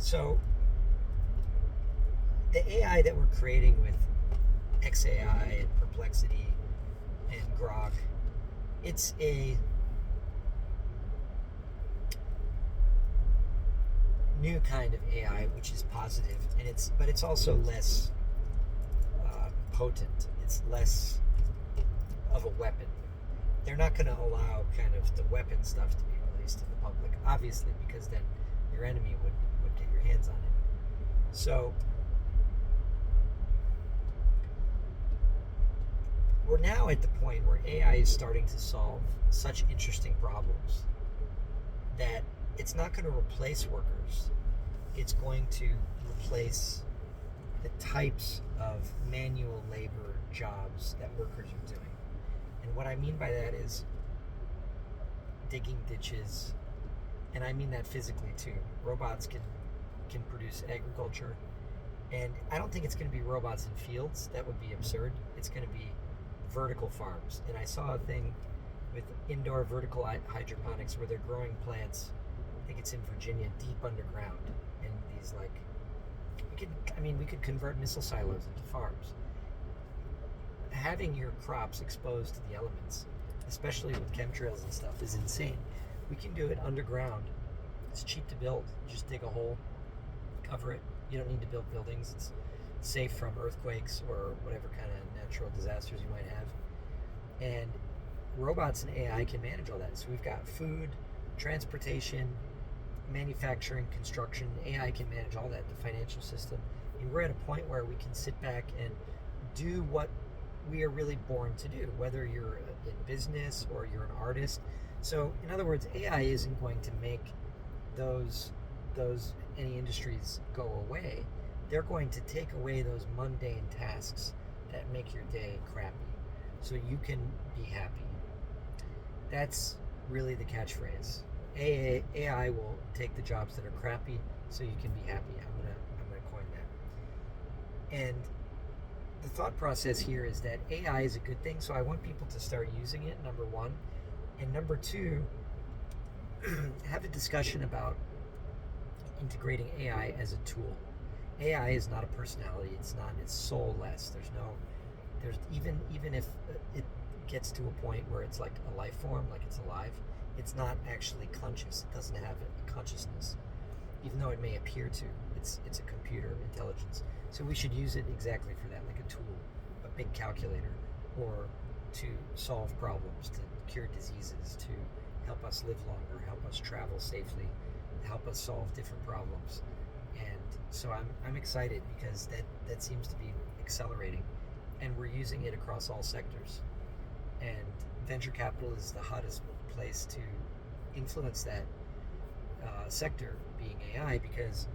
So the AI that we're creating with XAI and Perplexity and Grok, it's a new kind of AI, which is positive, and it's also less potent. It's less of a weapon. They're not going to allow kind of the weapon stuff to be released to the public, obviously, because then your enemy would get your hands on it. So we're now at the point where AI is starting to solve such interesting problems that it's not going to replace workers. It's going to replace the types of manual labor jobs that workers are doing. And what I mean by that is digging ditches, and I mean that physically too. Robots can produce agriculture, and I don't think it's going to be robots in fields. That would be absurd. It's going to be vertical farms. And I saw a thing with indoor vertical hydroponics where they're growing plants. I think it's in Virginia, deep underground, in these we could convert missile silos into farms. Having your crops exposed to the elements, especially with chemtrails and stuff, is insane. We can do it underground. It's cheap to build. Just dig a hole, cover it. You don't need to build buildings. It's safe from earthquakes or whatever kind of natural disasters you might have. And robots and AI can manage all that. So we've got food, transportation, manufacturing, construction. AI can manage all that, the financial system. And we're at a point where we can sit back and do what we are really born to do, whether you're in business or you're an artist. So in other words, AI isn't going to make those any industries go away. They're going to take away those mundane tasks that make your day crappy so you can be happy. That's really the catchphrase. AI will take the jobs that are crappy so you can be happy. I'm gonna coin that. And the thought process here is that AI is a good thing, so I want people to start using it, number one. And number two, have a discussion about integrating AI as a tool. AI is not a personality. It's soulless. There's even if it gets to a point where it's like a life form, like it's alive, it's not actually conscious. It doesn't have a consciousness, even though it may appear to. It's a computer intelligence. So we should use it exactly for that, like a tool, a big calculator, or to solve problems, to cure diseases, to help us live longer, help us travel safely, help us solve different problems. And so I'm excited because that seems to be accelerating, and we're using it across all sectors. And venture capital is the hottest place to influence that sector, being AI, because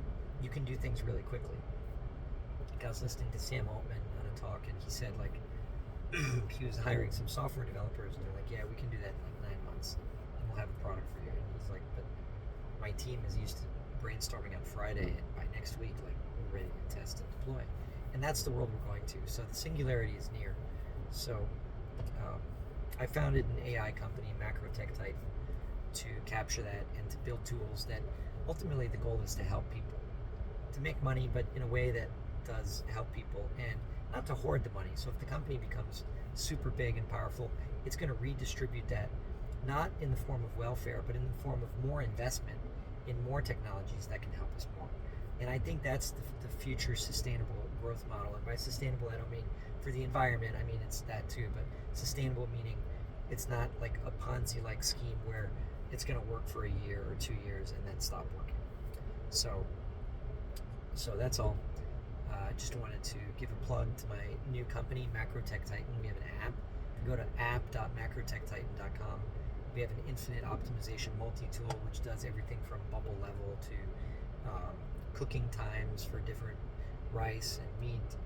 you can do things really quickly. Like I was listening to Sam Altman on a talk, and he said he was hiring some software developers, and they're like, yeah, we can do that in like 9 months, and we'll have a product for you. And he's like, but my team is used to brainstorming on Friday, and by next week, we're ready to test and deploy. And that's the world we're going to. So the singularity is near. So I founded an AI company, Macrotech Titan, to capture that and to build tools that ultimately the goal is to help people, to make money, but in a way that does help people, and not to hoard the money. So if the company becomes super big and powerful, it's going to redistribute that, not in the form of welfare, but in the form of more investment in more technologies that can help us more. And I think that's the future sustainable growth model. And by sustainable, I don't mean for the environment. I mean, it's that too, but sustainable meaning it's not like a Ponzi-like scheme where it's going to work for a year or 2 years and then stop working. So that's all. I just wanted to give a plug to my new company, Macrotech Titan. We have an app. If you go to app.macrotechtitan.com, we have an infinite optimization multi-tool, which does everything from bubble level to cooking times for different rice and meat.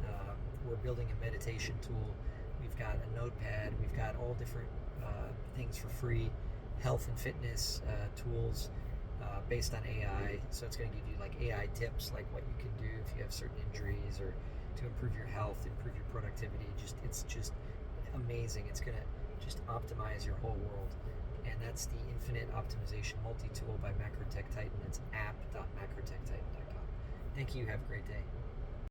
We're building a meditation tool. We've got a notepad. We've got all different things for free, health and fitness tools based on AI. So it's going to give you like AI tips, like what you can do if you have certain injuries, or to improve your health, improve your productivity. It's just amazing. It's going to just optimize your whole world. And that's the Infinite Optimization Multi-Tool by Macrotech Titan. It's app.macrotechtitan.com. Thank you. Have a great day.